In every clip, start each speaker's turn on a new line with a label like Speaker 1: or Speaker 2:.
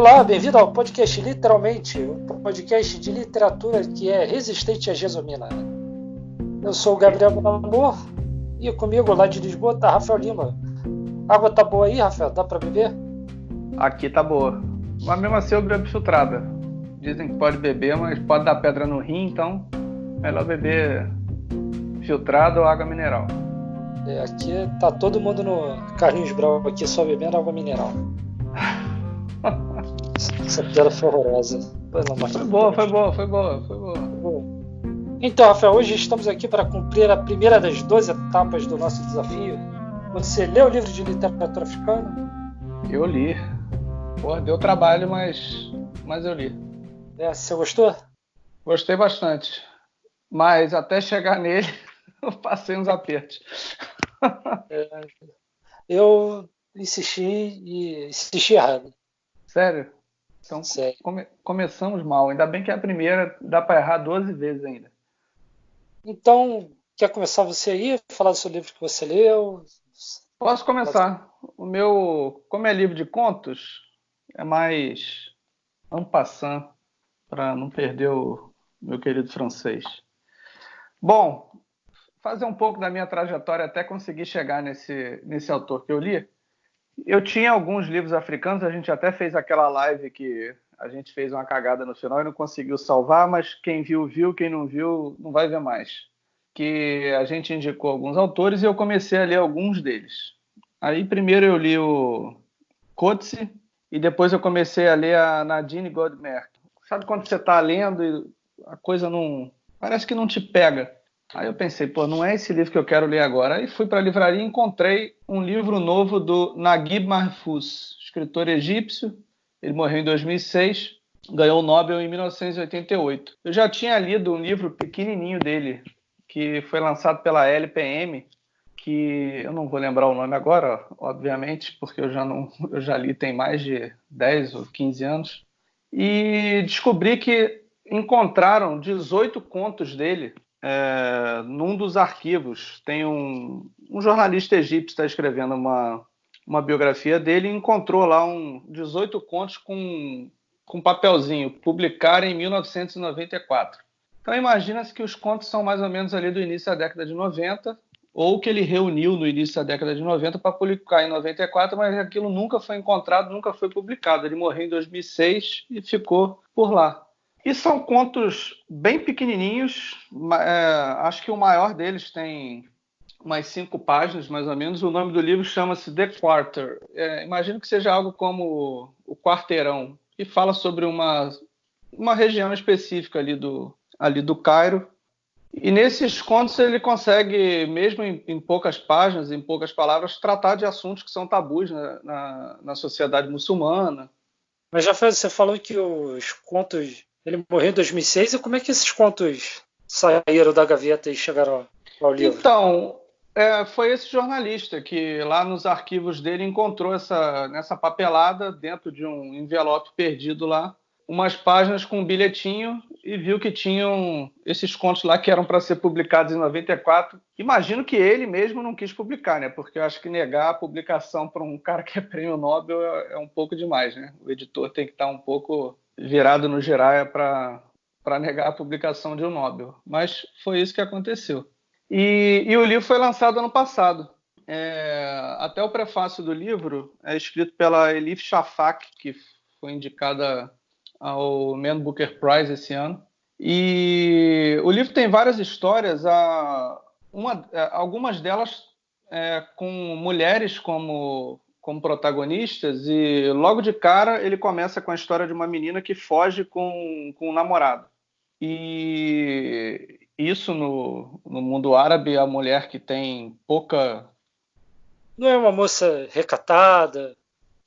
Speaker 1: Olá, bem-vindo ao podcast Literalmente, um podcast de literatura que é resistente à gesomina. Eu sou o Gabriel Amor e comigo lá de Lisboa tá Rafael Lima. A água tá boa aí, Rafael? Dá pra beber?
Speaker 2: Aqui tá boa, mas mesmo assim eu bebo filtrada. Dizem que pode beber, mas pode dar pedra no rim, então melhor beber filtrado ou água mineral.
Speaker 1: Aqui tá todo mundo no Carlinhos Brau aqui só bebendo água mineral. Essa piada foi horrorosa.
Speaker 2: Foi boa.
Speaker 1: Então, Rafael, hoje estamos aqui para cumprir a primeira das 2 etapas do nosso desafio. Você leu o livro de literatura africana?
Speaker 2: Eu li. Pô, deu trabalho, mas eu li.
Speaker 1: Você gostou?
Speaker 2: Gostei bastante. Mas até chegar nele, eu passei uns apertos.
Speaker 1: Eu insisti e insisti errado.
Speaker 2: Sério? Então,
Speaker 1: Sério.
Speaker 2: começamos mal. Ainda bem que a primeira dá para errar 12 vezes ainda.
Speaker 1: Então, quer começar você aí? Falar do seu livro que você leu?
Speaker 2: Posso começar. O meu, como é livro de contos, é mais en passant, para não perder o meu querido francês. Bom, fazer um pouco da minha trajetória até conseguir chegar nesse autor que eu li. Eu tinha alguns livros africanos, a gente até fez aquela live que a gente fez uma cagada no final e não conseguiu salvar, mas quem viu, viu, quem não viu, não vai ver mais. Que a gente indicou alguns autores e eu comecei a ler alguns deles. Aí primeiro eu li o Coetzee e depois eu comecei a ler a Nadine Gordimer. Sabe quando você está lendo e a coisa não... parece que não te pega. Aí eu pensei, pô, não é esse livro que eu quero ler agora. Aí fui para a livraria e encontrei um livro novo do Naguib Mahfouz, escritor egípcio. Ele morreu em 2006, ganhou o Nobel em 1988. Eu já tinha lido um livro pequenininho dele, que foi lançado pela LPM, que eu não vou lembrar o nome agora, obviamente, porque eu já li tem mais de 10 ou 15 anos. E descobri que encontraram 18 contos dele num dos arquivos. Tem um jornalista egípcio que está escrevendo uma biografia dele e encontrou lá 18 contos com papelzinho, publicar em 1994. Então imagina-se que os contos são mais ou menos ali do início da década de 90, ou que ele reuniu no início da década de 90 para publicar em 94, mas aquilo nunca foi encontrado, nunca foi publicado. Ele morreu em 2006 e ficou por lá. E são contos bem pequenininhos, acho que o maior deles tem umas 5 páginas, mais ou menos. O nome do livro chama-se The Quarter. Imagino que seja algo como o Quarteirão, que fala sobre uma região específica ali do Cairo. E nesses contos ele consegue, mesmo em poucas páginas, em poucas palavras, tratar de assuntos que são tabus na sociedade muçulmana.
Speaker 1: Mas já você falou que os contos... Ele morreu em 2006, e como é que esses contos saíram da gaveta e chegaram ao livro?
Speaker 2: Então, foi esse jornalista que lá nos arquivos dele encontrou nessa papelada, dentro de um envelope perdido lá, umas páginas com um bilhetinho e viu que tinham esses contos lá que eram para ser publicados em 94. Imagino que ele mesmo não quis publicar, né? Porque eu acho que negar a publicação para um cara que é prêmio Nobel é um pouco demais, né? O editor tem que estar um pouco virado no giraia para negar a publicação de um Nobel. Mas foi isso que aconteceu. E o livro foi lançado ano passado. Até o prefácio do livro é escrito pela Elif Shafak, que foi indicada ao Man Booker Prize esse ano. E o livro tem várias histórias, algumas delas com mulheres como protagonistas, e logo de cara ele começa com a história de uma menina que foge com um namorado. E isso no mundo árabe, a mulher que tem pouca...
Speaker 1: Não é uma moça recatada,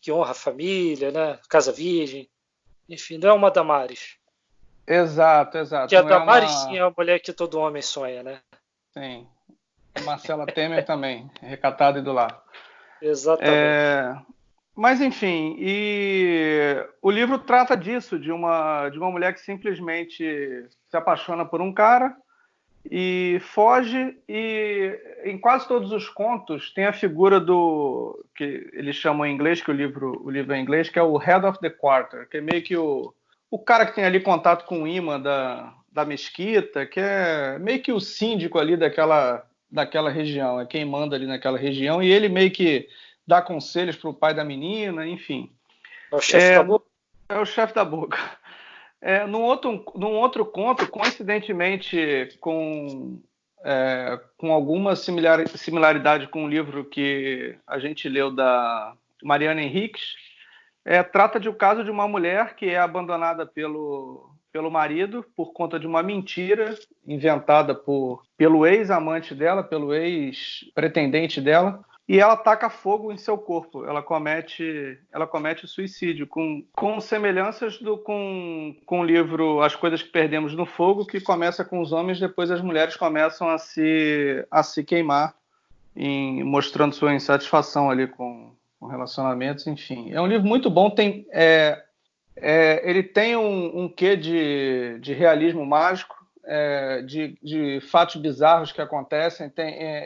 Speaker 1: que honra a família, né? Casa virgem. Enfim, não é uma Damares.
Speaker 2: Exato.
Speaker 1: Que a
Speaker 2: Não é
Speaker 1: Damares sim é a mulher que todo homem sonha, né?
Speaker 2: Sim. Marcela Temer também, recatada e do lar.
Speaker 1: Exatamente.
Speaker 2: Mas enfim, e o livro trata disso, de uma mulher que simplesmente se apaixona por um cara e foge, e em quase todos os contos tem a figura do, que eles chamam em inglês, que o livro é em inglês, que é o Head of the Quarter, que é meio que o cara que tem ali contato com o imã da mesquita, que é meio que o síndico ali daquela região, é quem manda ali naquela região, e ele meio que dá conselhos para o pai da menina, enfim.
Speaker 1: É o chefe da boca?
Speaker 2: É o chefe da boca. Num outro conto, coincidentemente com alguma similaridade com o livro que a gente leu da Mariana Henriques, trata de o caso de uma mulher que é abandonada pelo marido por conta de uma mentira inventada pelo ex-amante dela, pelo ex-pretendente dela, e ela taca fogo em seu corpo. Ela comete suicídio, com semelhanças com o livro As Coisas que Perdemos no Fogo, que começa com os homens, depois as mulheres começam a se queimar, mostrando sua insatisfação ali com relacionamentos, enfim. É um livro muito bom, ele tem um quê de realismo mágico, de fatos bizarros que acontecem.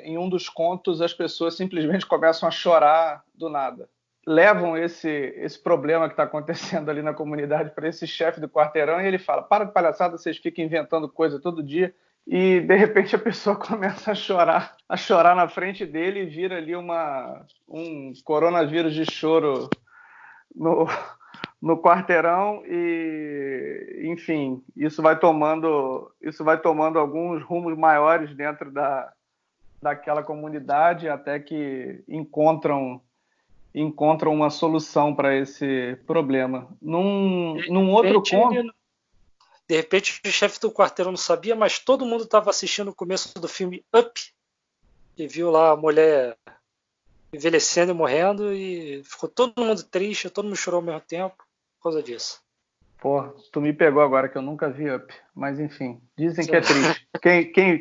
Speaker 2: Em um dos contos, as pessoas simplesmente começam a chorar do nada. Levam esse problema que está acontecendo ali na comunidade para esse chefe do quarteirão e ele fala: para de palhaçada, vocês ficam inventando coisa todo dia. E de repente a pessoa começa a chorar na frente dele e vira ali um coronavírus de choro no quarteirão, e enfim, isso vai tomando alguns rumos maiores dentro daquela comunidade, até que encontram uma solução para esse problema. Num outro conto,
Speaker 1: de repente o chefe do quarteirão não sabia, mas todo mundo estava assistindo o começo do filme Up e viu lá a mulher envelhecendo e morrendo e ficou todo mundo triste, todo mundo chorou ao mesmo tempo por causa disso.
Speaker 2: Pô, tu me pegou agora que eu nunca vi Up, mas enfim, dizem que é triste.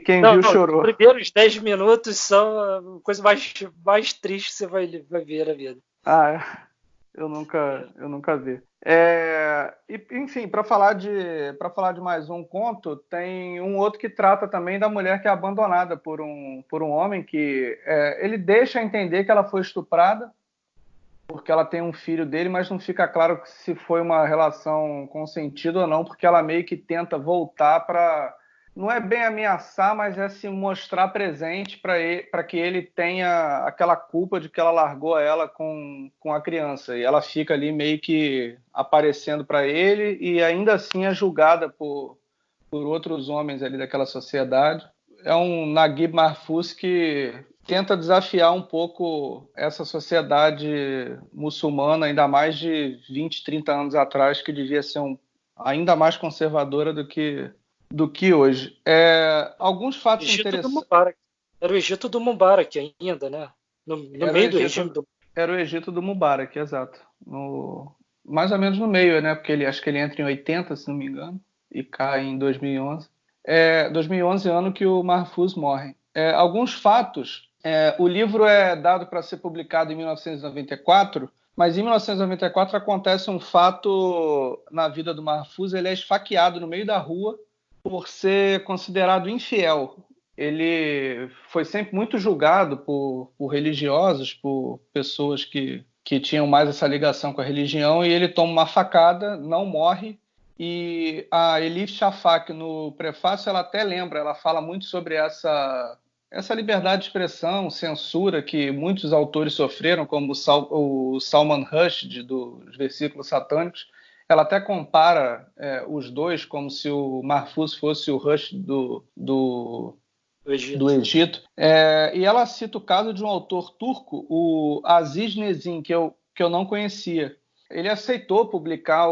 Speaker 2: Quem
Speaker 1: não,
Speaker 2: viu chorou.
Speaker 1: Os primeiros 10 minutos são a coisa mais triste que você vai ver na vida.
Speaker 2: Eu nunca vi. Enfim, para falar de mais um conto, tem um outro que trata também da mulher que é abandonada por um homem que ele deixa entender que ela foi estuprada porque ela tem um filho dele, mas não fica claro se foi uma relação consentida ou não, porque ela meio que tenta voltar para... Não é bem ameaçar, mas é se mostrar presente para que ele tenha aquela culpa de que ela largou ela com a criança. E ela fica ali meio que aparecendo para ele e ainda assim é julgada por outros homens ali daquela sociedade. É um Naguib Mahfouz que tenta desafiar um pouco essa sociedade muçulmana, ainda mais de 20, 30 anos atrás, que devia ser ainda mais conservadora do que hoje. Alguns fatos interessantes.
Speaker 1: Era o Egito do Mubarak ainda, né? No meio do regime do...
Speaker 2: Era o Egito do Mubarak, exato. Mais ou menos no meio, né? Porque acho que ele entra em 80, se não me engano, e cai em 2011. 2011 é ano que o Mahfouz morre. Alguns fatos... o livro é dado para ser publicado em 1994, mas em 1994 acontece um fato na vida do Mahfouz. Ele é esfaqueado no meio da rua por ser considerado infiel. Ele foi sempre muito julgado por religiosos, por pessoas que tinham mais essa ligação com a religião, e ele toma uma facada, não morre. E a Elif Shafak, no prefácio, ela até lembra, ela fala muito sobre essa liberdade de expressão, censura que muitos autores sofreram, como o Salman Rushdie, dos versículos satânicos. Ela até compara os dois como se o Mahfouz fosse o Rushdie do Egito. E ela cita o caso de um autor turco, o Aziz Nesin, que eu não conhecia. Ele aceitou publicar,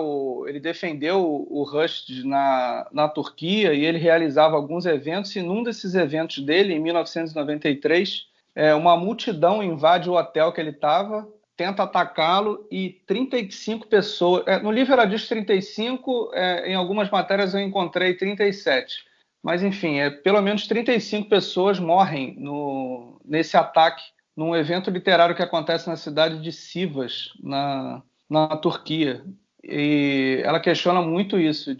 Speaker 2: ele defendeu o Rushdie na Turquia, e ele realizava alguns eventos, e num desses eventos dele, em 1993, uma multidão invade o hotel que ele estava, tenta atacá-lo, e 35 pessoas... no livro ela diz 35, em algumas matérias eu encontrei 37. Mas, enfim, pelo menos 35 pessoas morrem nesse ataque, num evento literário que acontece na cidade de Sivas, na Turquia. E ela questiona muito isso,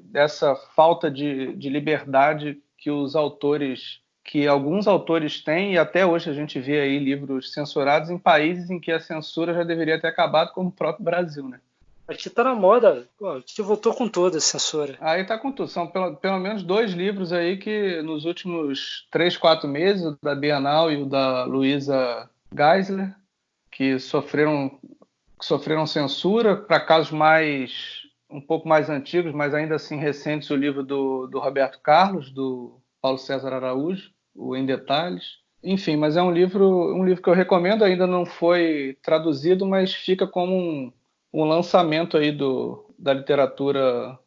Speaker 2: dessa falta de liberdade que alguns autores têm, e até hoje a gente vê aí livros censurados em países em que a censura já deveria ter acabado, como o próprio Brasil, né?
Speaker 1: Aqui tá na moda, pô, aqui voltou com toda a censura.
Speaker 2: Aí tá com tudo. São pelo menos 2 livros aí que nos últimos 3, 4 meses, o da Bienal e o da Luisa Geisler, que sofreram censura. Para casos um pouco mais antigos, mas ainda assim recentes, o livro do Roberto Carlos, do Paulo César Araújo, o Em Detalhes. Enfim, mas é um livro que eu recomendo, ainda não foi traduzido, mas fica como um lançamento aí da literatura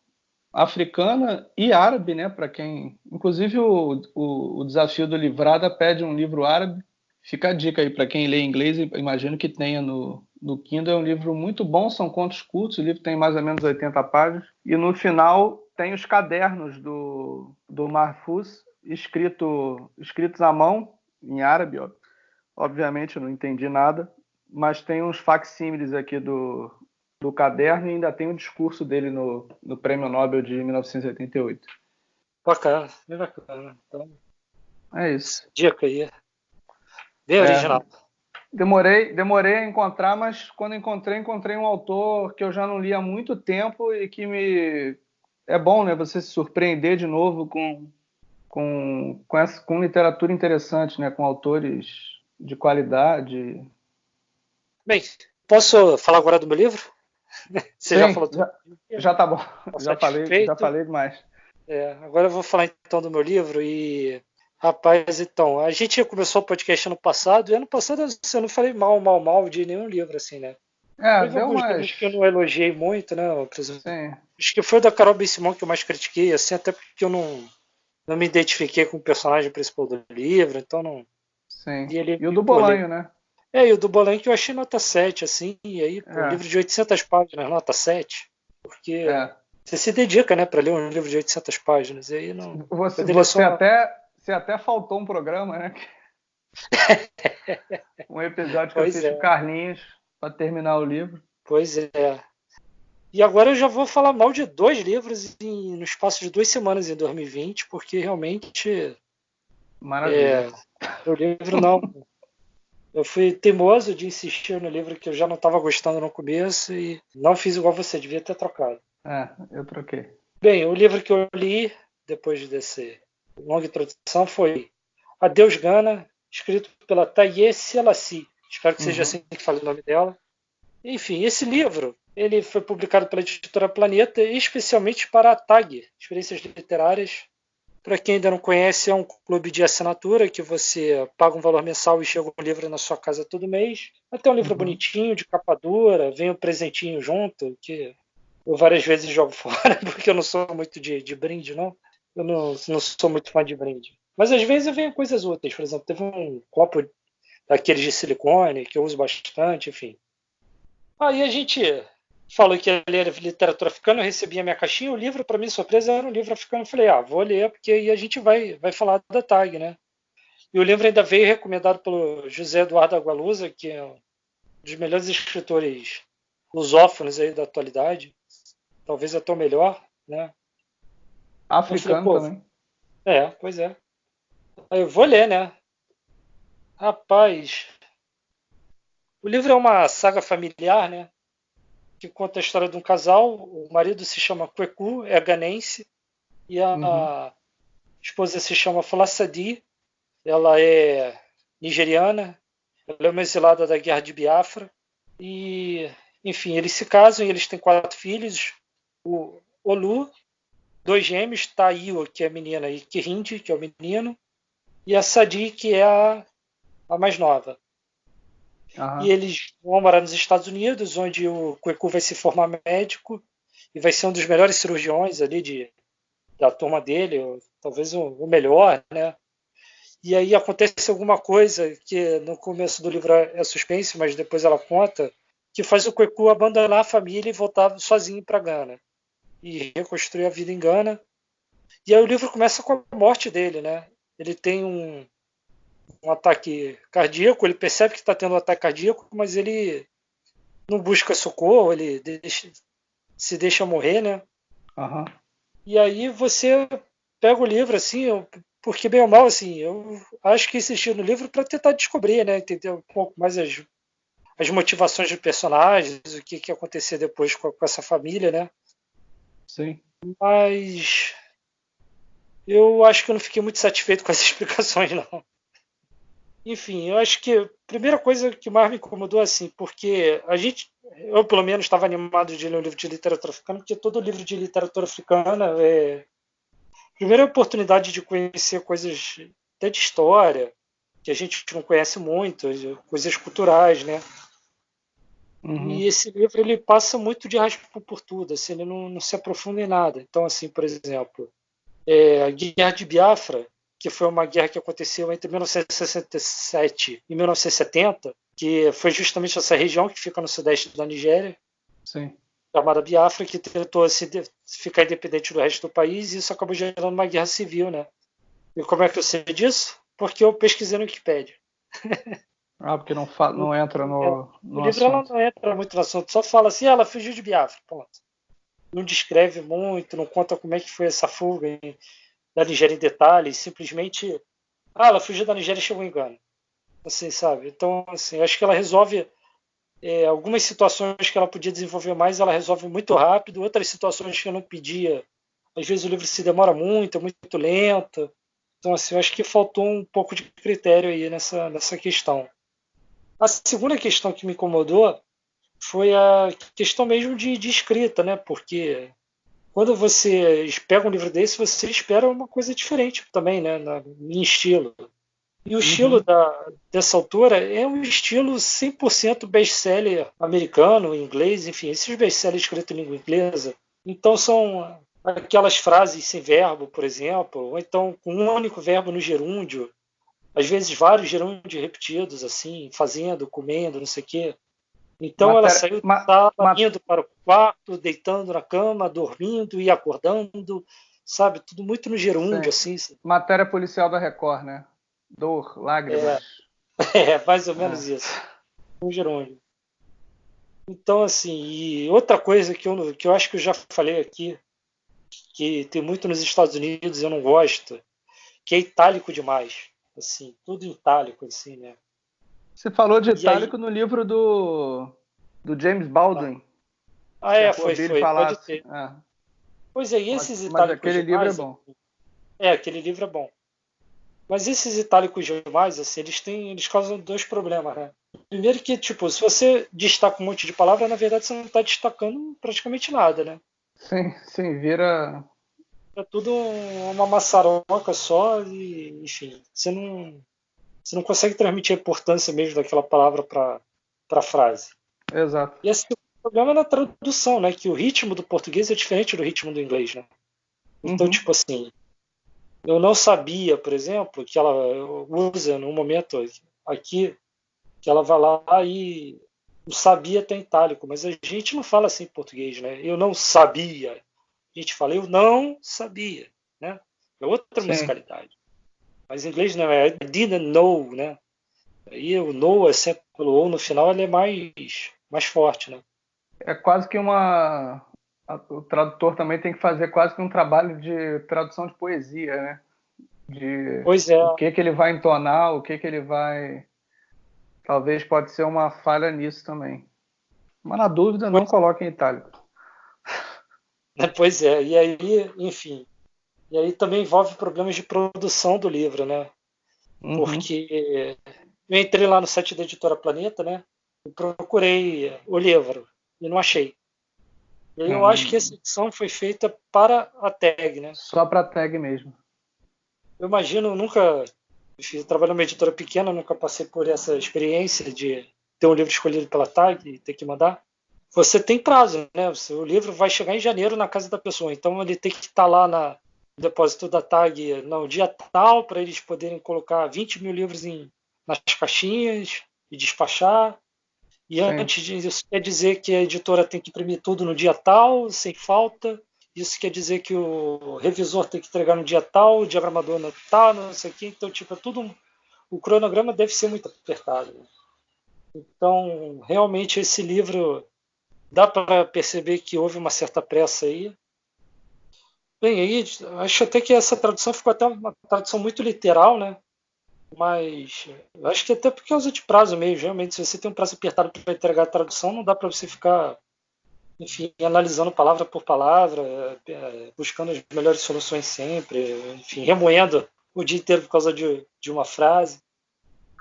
Speaker 2: africana e árabe, né? Para quem, inclusive o desafio do Livrada pede um livro árabe. Fica a dica aí para quem lê inglês, imagino que tenha no Kindle. É um livro muito bom, são contos curtos, o livro tem mais ou menos 80 páginas. E no final tem os cadernos do Mahfouz, escritos à mão, em árabe, ó. Obviamente eu não entendi nada, mas tem uns facsímiles aqui do caderno e ainda tem o discurso dele no Prêmio Nobel de 1988.
Speaker 1: Bacana, bem bacana. Então,
Speaker 2: É isso.
Speaker 1: dica aí. Bem original.
Speaker 2: Demorei a encontrar, mas quando encontrei um autor que eu já não li há muito tempo e que é bom, né? Você se surpreender de novo com literatura interessante, né? Com autores de qualidade.
Speaker 1: Bem, posso falar agora do meu livro? Você
Speaker 2: Sim,
Speaker 1: já falou tudo?
Speaker 2: já tá bom. Já
Speaker 1: Satisfeito?
Speaker 2: falei demais.
Speaker 1: Agora eu vou falar então do meu livro e rapaz, então, a gente começou o podcast ano passado, e ano passado eu não falei mal de nenhum livro, assim, né? Teve
Speaker 2: Deu
Speaker 1: alguns
Speaker 2: umas...
Speaker 1: livros que eu não elogiei muito, né? Por exemplo,
Speaker 2: Sim.
Speaker 1: acho que foi o da Carol Ben-Simon que eu mais critiquei, assim, até porque eu não me identifiquei com o personagem principal do livro, então não
Speaker 2: Sim.
Speaker 1: li ele
Speaker 2: E o
Speaker 1: meio
Speaker 2: do
Speaker 1: polêmico.
Speaker 2: Bolanho, né?
Speaker 1: E o do Bolan que eu achei nota 7, assim, e aí, pô, livro de 800 páginas, nota 7, porque você se dedica, né, para ler um livro de 800 páginas, e aí não...
Speaker 2: Você até faltou um programa, né? Um episódio que eu fiz com o Carlinhos para terminar o livro.
Speaker 1: Pois é. E agora eu já vou falar mal de 2 livros no espaço de 2 semanas em 2020, porque realmente...
Speaker 2: Maravilha.
Speaker 1: O livro não... Eu fui teimoso de insistir no livro que eu já não estava gostando no começo e não fiz igual você, devia ter trocado.
Speaker 2: Eu troquei.
Speaker 1: Bem, o livro que eu li depois dessa longa introdução foi Adeus Gana, escrito pela Taiye Selassie. Espero que seja assim que fale o nome dela. Enfim, esse livro ele foi publicado pela editora Planeta, especialmente para a TAG, Experiências Literárias. Para quem ainda não conhece, é um clube de assinatura que você paga um valor mensal e chega um livro na sua casa todo mês. Até um livro bonitinho, de capa dura, vem um presentinho junto, que eu várias vezes jogo fora, porque eu não sou muito de brinde, não. Eu não sou muito fã de brinde. Mas às vezes vem coisas úteis. Por exemplo, teve um copo daqueles de silicone, que eu uso bastante, enfim. Aí a gente falou que ia ler literatura africana, eu recebi a minha caixinha, o livro, para minha surpresa, era um livro africano. Eu falei, vou ler, porque aí a gente vai falar da TAG, né? E o livro ainda veio recomendado pelo José Eduardo Agualusa, que é um dos melhores escritores lusófonos aí da atualidade. Talvez até o melhor, né?
Speaker 2: Africano também.
Speaker 1: Pois é. Aí eu vou ler, né? Rapaz, o livro é uma saga familiar, né? Que conta a história de um casal. O marido se chama Kweku, é ganense, e a esposa se chama Folassadi. Ela é nigeriana. Ela é uma exilada da Guerra de Biafra. E, enfim, eles se casam e eles têm 4 filhos. O Olu, 2 gêmeos, Taiwo, que é a menina, e Kirindi, que é o menino, e a Sadi, que é a mais nova. E eles vão morar nos Estados Unidos, onde o Kweku vai se formar médico e vai ser um dos melhores cirurgiões ali da turma dele, ou talvez o melhor, né? E aí acontece alguma coisa que no começo do livro é suspense, mas depois ela conta, que faz o Kweku abandonar a família e voltar sozinho para Gana e reconstruir a vida em Gana. E aí o livro começa com a morte dele, né? Ele tem um ataque cardíaco, ele percebe que está tendo um ataque cardíaco, mas ele não busca socorro, ele se deixa morrer, né? E aí você pego o livro assim, porque bem ou mal, assim, eu acho que insisti no livro para tentar descobrir, né? Entender um pouco mais as motivações dos personagens, o que ia acontecer depois com essa família, né?
Speaker 2: Sim.
Speaker 1: Mas eu acho que eu não fiquei muito satisfeito com as explicações, não. Enfim, eu acho que a primeira coisa que mais me incomodou assim, porque eu pelo menos estava animado de ler um livro de literatura africana, porque todo livro de literatura africana é primeira oportunidade de conhecer coisas até de história, que a gente não conhece muito, coisas culturais, né? E
Speaker 2: Uhum.
Speaker 1: esse livro ele passa muito de raspa por tudo, assim, ele não se aprofunda em nada. Então, assim, por exemplo, a Guerra de Biafra, que foi uma guerra que aconteceu entre 1967 e 1970, que foi justamente essa região que fica no sudeste da Nigéria,
Speaker 2: Sim.
Speaker 1: chamada Biafra, que tentou ficar independente do resto do país, e isso acabou gerando uma guerra civil, né? E como é que eu sei disso? Porque eu pesquisei no Wikipedia.
Speaker 2: Ah, porque não entra
Speaker 1: O
Speaker 2: no
Speaker 1: livro ela
Speaker 2: assunto.
Speaker 1: não entra muito no assunto, só fala assim, ela fugiu de Biafra, ponto. Não descreve muito, não conta como é que foi essa fuga da Nigéria em detalhes, simplesmente, ela fugiu da Nigéria e chegou em Gana. Assim, sabe? Então, assim, acho que ela resolve algumas situações que ela podia desenvolver mais, ela resolve muito rápido, outras situações que eu não pedia, às vezes o livro se demora muito, é muito lento. Então, assim, eu acho que faltou um pouco de critério aí nessa questão. A segunda questão que me incomodou foi a questão mesmo de escrita, né? Porque quando você pega um livro desse, você espera uma coisa diferente também, né? Em estilo. E o estilo
Speaker 2: Uhum.
Speaker 1: dessa autora é um estilo 100% best-seller americano, inglês, enfim, esses best-sellers escritos em língua inglesa. Então são aquelas frases sem verbo, por exemplo, ou então com um único verbo no gerúndio, às vezes vários gerúndios repetidos, assim, fazendo, comendo, não sei o quê. Então ela
Speaker 2: Matéria,
Speaker 1: saiu da sala, indo para o quarto, deitando na cama, dormindo e acordando, sabe? Tudo muito no gerúndio,
Speaker 2: sim.
Speaker 1: assim.
Speaker 2: Matéria policial da Record, né? Dor, lágrimas.
Speaker 1: É, é mais ou
Speaker 2: É.
Speaker 1: menos isso. Um gerúndio. Então, assim, e outra coisa que eu acho que eu já falei aqui, que tem muito nos Estados Unidos e eu não gosto, que é itálico demais. Assim, tudo em itálico, assim, né?
Speaker 2: Você falou de
Speaker 1: E aí.
Speaker 2: itálico no livro do James Baldwin, se a Forbilly
Speaker 1: Foi, pode
Speaker 2: falasse.
Speaker 1: ter.
Speaker 2: É.
Speaker 1: Pois é, e esses
Speaker 2: Mas
Speaker 1: itálicos
Speaker 2: aquele livro é
Speaker 1: demais,
Speaker 2: bom.
Speaker 1: aquele livro é bom. Mas esses itálicos demais, assim, eles causam dois problemas, né? Primeiro que, tipo, se você destaca um monte de palavra, na verdade você não está destacando praticamente nada, né?
Speaker 2: Sim, sim, vira.
Speaker 1: É tudo uma maçaroca só e, enfim, você não consegue transmitir a importância mesmo daquela palavra para a frase.
Speaker 2: Exato.
Speaker 1: E esse problema é na tradução, né? Que o ritmo do português é diferente do ritmo do inglês, né? Então,
Speaker 2: Uhum.
Speaker 1: tipo assim, eu não sabia, por exemplo, que ela usa no momento aqui, que ela vai lá e o sabia tem itálico, mas a gente não fala assim em português, né? Eu não sabia. A gente fala eu não sabia, né? É outra
Speaker 2: Sim.
Speaker 1: musicalidade. Mas em inglês não é I didn't know, né? Aí o know é sempre pelo ou no final, ele é mais forte, né?
Speaker 2: É quase que uma. O tradutor também tem que fazer quase que um trabalho de tradução de poesia, né? De
Speaker 1: Pois é,
Speaker 2: o que ele vai entonar, o que ele vai. Talvez pode ser uma falha nisso também. Mas na dúvida, não
Speaker 1: pois,
Speaker 2: coloque em itálico.
Speaker 1: pois é. E aí, enfim, e aí também envolve problemas de produção do livro, né?
Speaker 2: Uhum.
Speaker 1: Porque eu entrei lá no site da Editora Planeta, né? E procurei o livro e não achei. E aí
Speaker 2: É,
Speaker 1: eu acho que essa edição foi feita para a tag, né?
Speaker 2: só para tag mesmo.
Speaker 1: Eu imagino, eu nunca, enfim, eu trabalho numa editora pequena, nunca passei por essa experiência de ter um livro escolhido pela tag e ter que mandar. Você tem prazo, né? O livro vai chegar em janeiro na casa da pessoa, então ele tem que estar lá no depósito da tag no dia tal para eles poderem colocar 20 mil livros nas caixinhas e despachar. E
Speaker 2: Sim.
Speaker 1: antes disso, quer dizer que a editora tem que imprimir tudo no dia tal, sem falta. Isso quer dizer que o revisor tem que entregar no dia tal, o diagramador no tal, não sei o quê. Então, tipo, é tudo. O cronograma deve ser muito apertado. Então, realmente, esse livro dá para perceber que houve uma certa pressa aí. Bem, aí acho até que essa tradução ficou até uma tradução muito literal, né? Mas eu acho que até por causa de prazo mesmo. Realmente, se você tem um prazo apertado para entregar a tradução, não dá para você ficar, enfim, analisando palavra por palavra, buscando as melhores soluções sempre, enfim, remoendo o dia inteiro por causa de uma frase.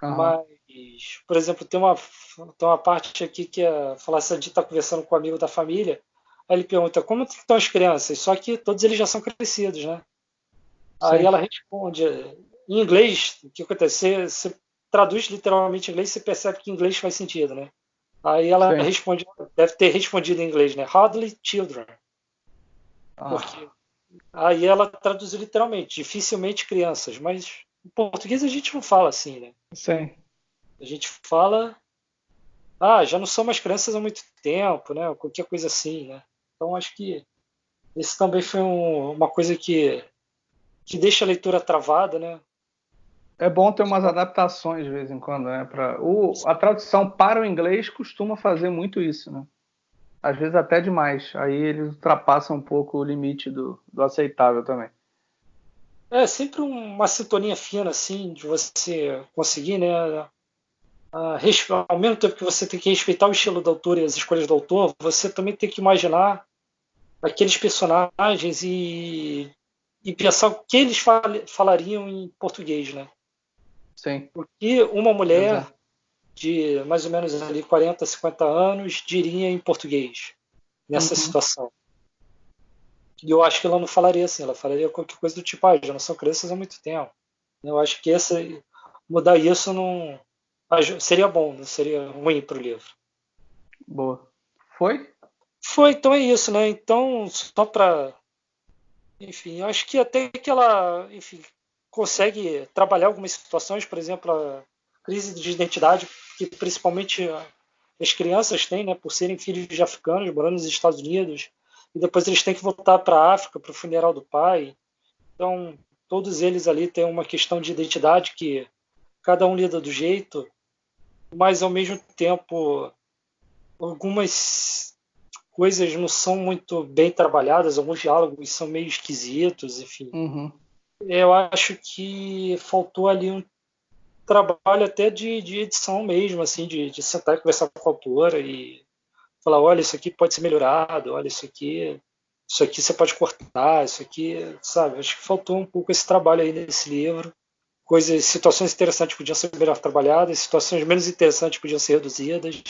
Speaker 2: Aham.
Speaker 1: Mas, por exemplo, tem uma parte aqui que é falar se a gente está conversando com um amigo da família. Aí ele pergunta como estão as crianças, só que todos eles já são crescidos, né? Aí
Speaker 2: Sim.
Speaker 1: ela responde em inglês. O que acontece? Você traduz literalmente em inglês, você percebe que em inglês faz sentido, né? Aí ela
Speaker 2: Sim.
Speaker 1: responde, deve ter respondido em inglês, né? Hardly children, porque
Speaker 2: Ah,
Speaker 1: aí ela traduziu literalmente, dificilmente crianças, mas em português a gente não fala assim, né?
Speaker 2: sim.
Speaker 1: A gente fala, já não são mais crianças há muito tempo, né? Qualquer coisa assim, né? Então acho que esse também foi uma coisa que deixa a leitura travada, né?
Speaker 2: É bom ter umas adaptações de vez em quando, né? A tradução para o inglês costuma fazer muito isso, né? Às vezes até demais. Aí eles ultrapassam um pouco o limite do aceitável também.
Speaker 1: É sempre uma sintonia fina, assim, de você conseguir, né? Ao mesmo tempo que você tem que respeitar o estilo do autor e as escolhas do autor, você também tem que imaginar aqueles personagens e pensar o que eles falariam em português, né?
Speaker 2: Sim,
Speaker 1: O que uma mulher
Speaker 2: exato.
Speaker 1: de mais ou menos ali 40, 50 anos diria em português nessa
Speaker 2: Uhum.
Speaker 1: situação. E eu acho que ela não falaria assim, ela falaria qualquer coisa do tipo, já não são crianças há muito tempo. Eu acho que mudar isso não seria bom, não seria ruim para o livro.
Speaker 2: Boa. Foi?
Speaker 1: Foi, então é isso, né? Então, só para, enfim, eu acho que até que ela, enfim, consegue trabalhar algumas situações, por exemplo, a crise de identidade, que principalmente as crianças têm, né, por serem filhos de africanos morando nos Estados Unidos, e depois eles têm que voltar para a África para o funeral do pai. Então, todos eles ali têm uma questão de identidade que cada um lida do jeito, mas ao mesmo tempo algumas coisas não são muito bem trabalhadas, alguns diálogos são meio esquisitos, enfim.
Speaker 2: Uhum.
Speaker 1: Eu acho que faltou ali um trabalho até de edição mesmo, assim, de sentar e conversar com a autora e falar, olha, isso aqui pode ser melhorado, olha, isso aqui você pode cortar, isso aqui, sabe? Acho que faltou um pouco esse trabalho aí nesse livro. Coisas, situações interessantes podiam ser melhor trabalhadas, situações menos interessantes podiam ser reduzidas.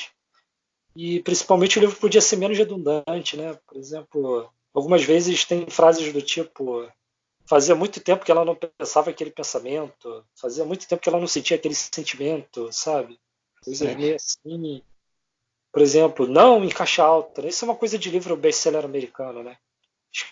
Speaker 1: E principalmente o livro podia ser menos redundante, né? Por exemplo, algumas vezes tem frases do tipo: fazia muito tempo que ela não pensava aquele pensamento, fazia muito tempo que ela não sentia aquele sentimento, sabe? Coisas
Speaker 2: Sim.
Speaker 1: meio assim. Por exemplo, não em caixa alta. Isso é uma coisa de livro best-seller americano, né?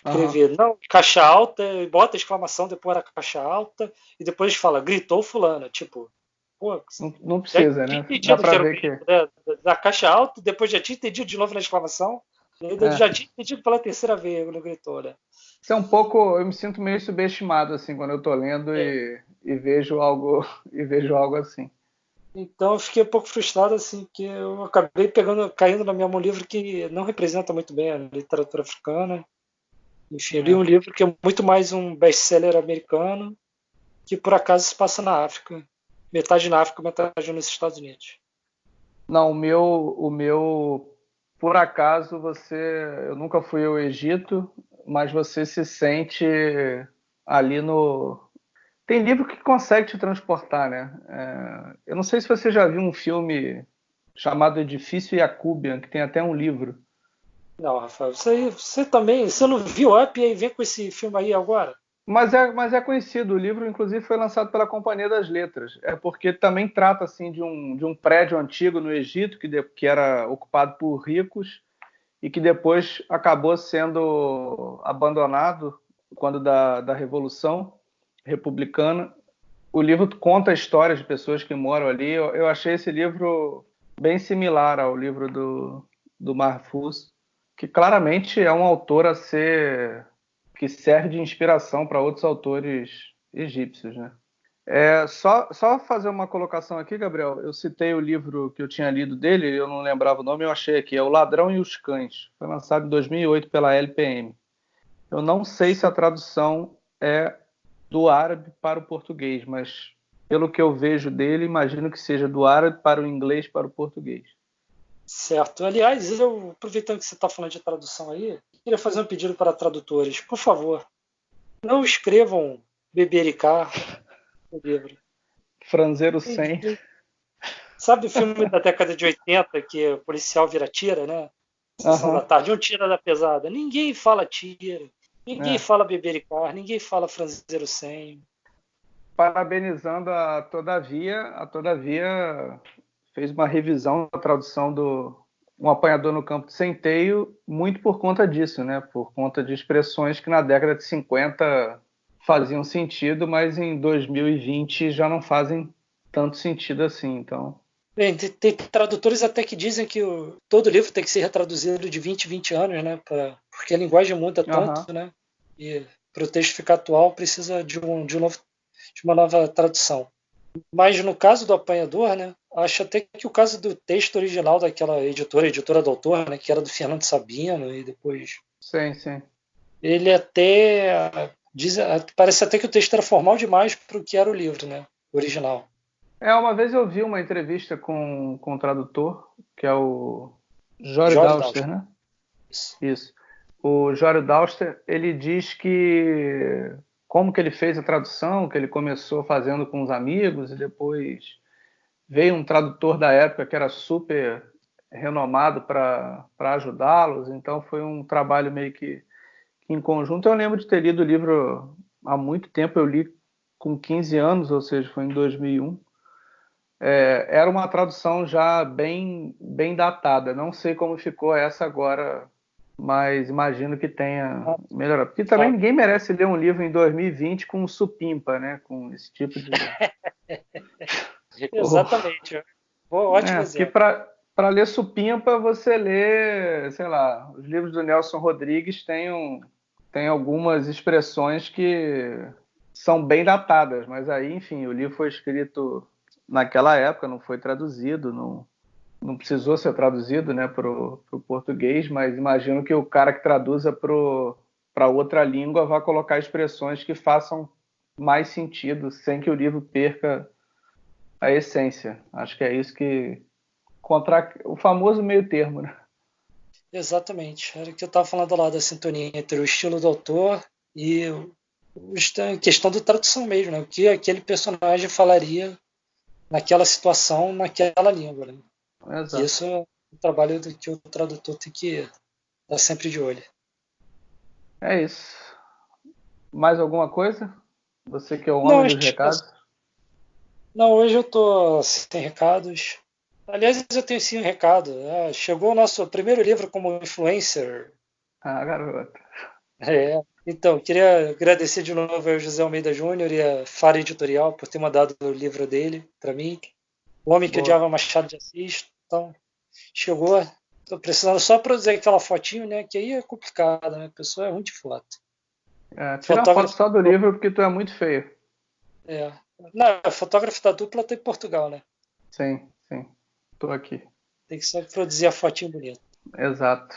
Speaker 2: Aham.
Speaker 1: Escrever não em caixa alta, e bota exclamação depois da caixa alta, e depois fala, gritou fulana. Tipo, pô,
Speaker 2: Não, não
Speaker 1: já
Speaker 2: precisa,
Speaker 1: tinha
Speaker 2: né? Dá
Speaker 1: entendido que
Speaker 2: pra
Speaker 1: era o
Speaker 2: ver
Speaker 1: grito,
Speaker 2: que.
Speaker 1: né? Da caixa alta, depois já tinha entendido de novo na exclamação, e ainda
Speaker 2: É.
Speaker 1: já tinha entendido pela terceira vez no gritou, né?
Speaker 2: Isso é um pouco. Eu me sinto meio subestimado, assim, quando eu tô lendo
Speaker 1: É.
Speaker 2: e vejo algo, e vejo algo assim.
Speaker 1: Então eu fiquei um pouco frustrado, assim, que eu acabei caindo na minha mão um livro que não representa muito bem a literatura africana. Enfim, eu li um
Speaker 2: É.
Speaker 1: livro que é muito mais um best-seller americano, que por acaso se passa na África. Metade na África, metade nos Estados Unidos.
Speaker 2: Não, por acaso eu nunca fui ao Egito, mas você se sente ali no. Tem livro que consegue te transportar, né? Eu não sei se você já viu um filme chamado Edifício Yacubian, que tem até um livro.
Speaker 1: Não, Rafael, você também, você não viu Up e aí vem com esse filme aí agora?
Speaker 2: Mas é conhecido, o livro inclusive foi lançado pela Companhia das Letras. É porque também trata assim de um prédio antigo no Egito que era ocupado por ricos e que depois acabou sendo abandonado quando da Revolução Republicana. O livro conta histórias de pessoas que moram ali. Eu achei esse livro bem similar ao livro do Mahfouz, que claramente é um autor que serve de inspiração para outros autores egípcios, né? Só fazer uma colocação aqui, Gabriel. Eu citei o livro que eu tinha lido dele, eu não lembrava o nome, eu achei aqui. É O Ladrão e os Cães. Foi lançado em 2008 pela LPM. Eu não sei se a tradução é do árabe para o português, mas pelo que eu vejo dele, imagino que seja do árabe para o inglês para o português.
Speaker 1: Certo. Aliás, eu, aproveitando que você está falando de tradução aí, queria fazer um pedido para tradutores. Por favor, não escrevam bebericar no livro.
Speaker 2: Franzeiro 100.
Speaker 1: Sabe o filme da década de 80 que o policial vira tira, né? Sessão da
Speaker 2: Aham.
Speaker 1: tarde, um tira da pesada. Ninguém fala tira, ninguém
Speaker 2: É.
Speaker 1: fala bebericar, ninguém fala franzeiro sem.
Speaker 2: Parabenizando a Todavia fez uma revisão da tradução do Um Apanhador no Campo de Centeio, muito por conta disso, né? Por conta de expressões que na década de 50 faziam sentido, mas em 2020 já não fazem tanto sentido assim. Então,
Speaker 1: Bem, tem tradutores até que dizem que todo livro tem que ser retraduzido de 20 em 20 anos, né? Porque a linguagem muda
Speaker 2: aham.
Speaker 1: tanto, né? E para o texto ficar atual precisa de uma nova tradução. Mas no caso do Apanhador, né? Acho até que o caso do texto original daquela editora do autor, né? Que era do Fernando Sabino e depois
Speaker 2: Sim, sim.
Speaker 1: ele até diz, parece até que o texto era formal demais para o que era o livro, né? Original.
Speaker 2: Uma vez eu vi uma entrevista com o tradutor, que é o Jório
Speaker 1: Jorge
Speaker 2: Dauster,
Speaker 1: Dauster.
Speaker 2: né? Isso. O Jório Dauster, ele diz que como que ele fez a tradução, que ele começou fazendo com os amigos e depois veio um tradutor da época que era super renomado para ajudá-los, então foi um trabalho meio que em conjunto. Eu lembro de ter lido o livro há muito tempo, eu li com 15 anos, ou seja, foi em 2001. Era uma tradução já bem datada. Não sei como ficou essa agora, mas imagino que tenha melhorado. Porque também
Speaker 1: Ah,
Speaker 2: ninguém merece ler um livro em 2020 com supimpa, né? Com esse tipo de. Oh,
Speaker 1: exatamente. Ótimo
Speaker 2: porque
Speaker 1: exemplo.
Speaker 2: para ler supimpa, você lê, sei lá, os livros do Nelson Rodrigues tem algumas expressões que são bem datadas, mas aí, enfim, o livro foi escrito naquela época, não foi traduzido, não precisou ser traduzido, né, para o português, mas imagino que o cara que traduza para outra língua vai colocar expressões que façam mais sentido, sem que o livro perca a essência. Acho que é isso que contra o famoso meio termo, né?
Speaker 1: Exatamente. Era o que eu estava falando lá da sintonia entre o estilo do autor e a questão da tradução mesmo, né? O que aquele personagem falaria naquela situação, naquela língua. Né? E
Speaker 2: Exato.
Speaker 1: isso é o trabalho que o tradutor tem que estar sempre de olho.
Speaker 2: É isso. Mais alguma coisa? Você que é o
Speaker 1: Não,
Speaker 2: homem dos recados?
Speaker 1: não, hoje eu estou sem recados. Aliás, eu tenho sim um recado. Chegou o nosso primeiro livro como influencer.
Speaker 2: Ah, garoto.
Speaker 1: É. Então, queria agradecer de novo ao José Almeida Júnior e a Fara Editorial por ter mandado o livro dele para mim. O Homem que
Speaker 2: Boa.
Speaker 1: Odiava Machado de Assis. Então, chegou. Estou precisando só produzir aquela fotinho, né? Que aí é complicado, né? A pessoa é ruim de foto.
Speaker 2: Tira uma foto
Speaker 1: Fotógrafo.
Speaker 2: só do livro porque tu é muito feio.
Speaker 1: É. Não, fotógrafo da dupla tá em Portugal, né?
Speaker 2: Sim, sim. Tô aqui.
Speaker 1: Tem que só produzir a fotinho bonita.
Speaker 2: Exato.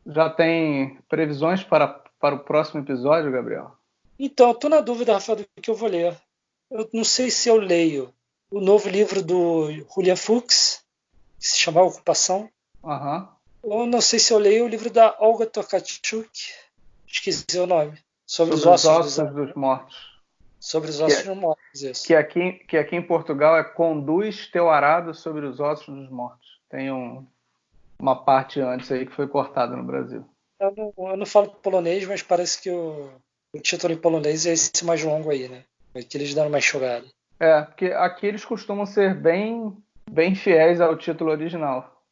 Speaker 2: Já tem previsões para o próximo episódio, Gabriel?
Speaker 1: Então, eu tô na dúvida, Rafael, do que eu vou ler. Eu não sei se eu leio o novo livro do Julian Fuchs, que se chama Ocupação,
Speaker 2: Aham.
Speaker 1: ou não sei se eu leio o livro da Olga Tokarczuk, esqueci o nome, sobre os
Speaker 2: Sobre os
Speaker 1: ossos dos
Speaker 2: ossos dos mortos.
Speaker 1: sobre os
Speaker 2: Que,
Speaker 1: ossos
Speaker 2: é-
Speaker 1: dos mortos, isso.
Speaker 2: que aqui em Portugal é Conduz teu arado sobre os ossos dos mortos. Tem uma parte antes aí que foi cortada no Brasil.
Speaker 1: Eu não falo polonês, mas parece que o título em polonês é esse mais longo aí, né? É que eles deram uma enxugada.
Speaker 2: Porque aqui eles costumam ser bem fiéis ao título original.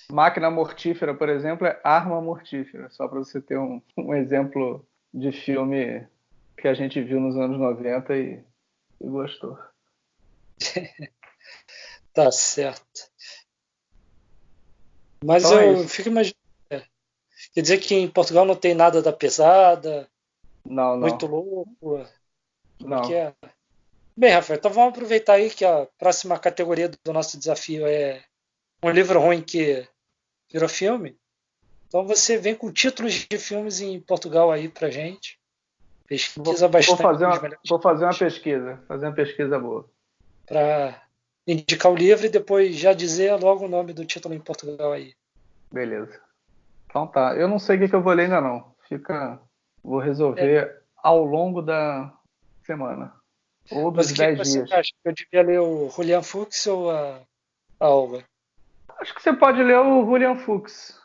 Speaker 2: Máquina mortífera, por exemplo, é arma mortífera, só para você ter um exemplo de filme que a gente viu nos anos 90 e gostou.
Speaker 1: Tá certo. Mas
Speaker 2: Então é
Speaker 1: eu
Speaker 2: isso.
Speaker 1: fico imaginando. Quer dizer que em Portugal não tem nada da pesada,
Speaker 2: Não,
Speaker 1: muito
Speaker 2: não,
Speaker 1: louco. Como é que
Speaker 2: não.
Speaker 1: é? Bem, Rafael, então vamos aproveitar aí que a próxima categoria do nosso desafio é um livro ruim que virou filme. Então você vem com títulos de filmes em Portugal aí pra gente. Pesquisa
Speaker 2: Vou
Speaker 1: bastante
Speaker 2: fazer uma pesquisa boa.
Speaker 1: para indicar o livro e depois já dizer logo o nome do título em Portugal aí.
Speaker 2: Beleza. Então tá. Eu não sei o que eu vou ler ainda não. Vou resolver ao longo da semana. Ou dos
Speaker 1: Mas o que
Speaker 2: 10
Speaker 1: você
Speaker 2: dias.
Speaker 1: acha? Eu devia ler o Julian Fuchs ou a Olga?
Speaker 2: Acho que você pode ler o Julian Fuchs.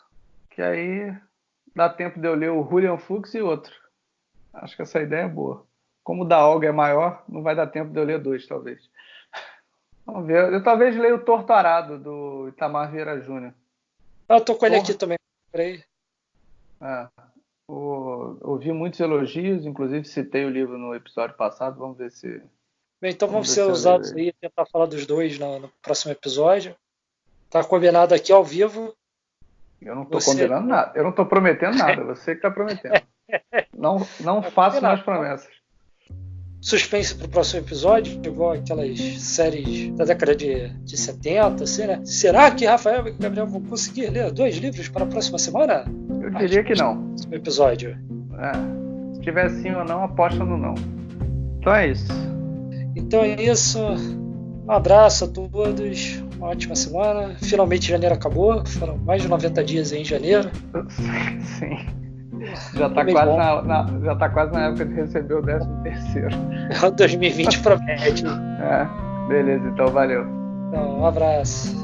Speaker 2: Que aí dá tempo de eu ler o Julian Fuchs e outro. Acho que essa ideia é boa. Como o da Olga é maior, não vai dar tempo de eu ler dois, talvez. Vamos ver. Eu talvez leia o Torto Arado, do Itamar Vieira Júnior.
Speaker 1: Eu tô com ele aqui também. Peraí.
Speaker 2: Ouvi muitos elogios, inclusive citei o livro no episódio passado. Vamos ver se.
Speaker 1: Bem, então vamos ser usados aí, tentar falar dos dois no próximo episódio. Tá combinado aqui ao vivo.
Speaker 2: Eu não tô combinando nada. Eu não tô prometendo nada. Você que tá prometendo. Não faço mais promessas.
Speaker 1: Suspense pro próximo episódio, igual aquelas séries da década de 70, assim, né? Será que Rafael e Gabriel vão conseguir ler 2 livros para a próxima semana?
Speaker 2: Eu diria que não.
Speaker 1: No episódio.
Speaker 2: Se tiver sim ou não, aposta no não. Então é isso.
Speaker 1: Então é isso. Um abraço a todos. Uma ótima semana. Finalmente janeiro acabou. Foram mais de 90 dias aí em janeiro.
Speaker 2: Sim. Já tá quase na época de receber o 13º.
Speaker 1: 2020 promete.
Speaker 2: Beleza, então valeu.
Speaker 1: Então, um abraço.